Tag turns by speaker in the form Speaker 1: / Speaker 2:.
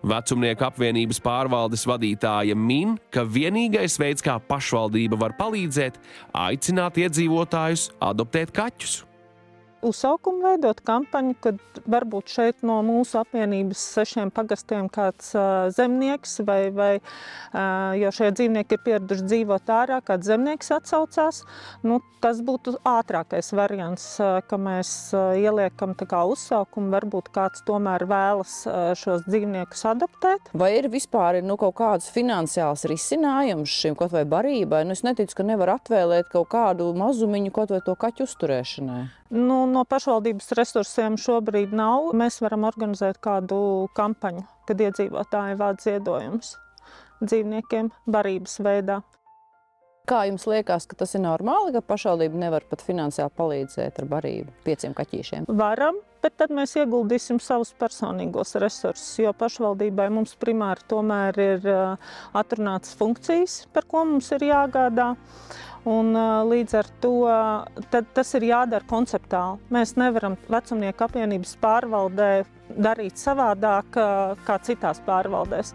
Speaker 1: Vecumnieku apvienības pārvaldes vadītāja min, ka vienīgais veids, kā pašvaldība var palīdzēt, aicināt iedzīvotājus adoptēt kaķus.
Speaker 2: Uzsaukumu veidot kampaņu, kad varbūt šeit no mūsu apvienības 6 pagastiem kāds zemnieks vai jo šie dzīvnieki ir pieraduši dzīvot ārā, kāds zemnieks atsaucās. Tas būtu ātrākais variants, ka mēs ieliekam tā kā uzsaukumu, varbūt kāds tomēr vēlas šos dzīvniekus adoptēt.
Speaker 3: Vai ir vispār kaut kāds finansiāls risinājums šim kaut vai barībai? Es neticu, ka nevar atvēlēt kaut kādu mazumiņu kaut vai to kaķu uzturēšanai.
Speaker 2: No pašvaldības resursiem šobrīd nav. Mēs varam organizēt kādu kampaņu, kad iedzīvotāji vāc ziedojumus dzīvniekiem barības veidā.
Speaker 3: Kā jums liekas, ka tas ir normāli, ka pašvaldība nevar pat finansiāli palīdzēt ar barību 5 kaķīšiem?
Speaker 2: Varam, bet tad mēs ieguldīsim savus personīgos resursus, jo pašvaldībai mums primāri tomēr ir atrunātas funkcijas, par ko mums ir jāgādā. Un līdz ar to tas ir jādara konceptuāli. Mēs nevaram vecumnieku apvienības pārvaldē darīt savādāk kā citās pārvaldēs.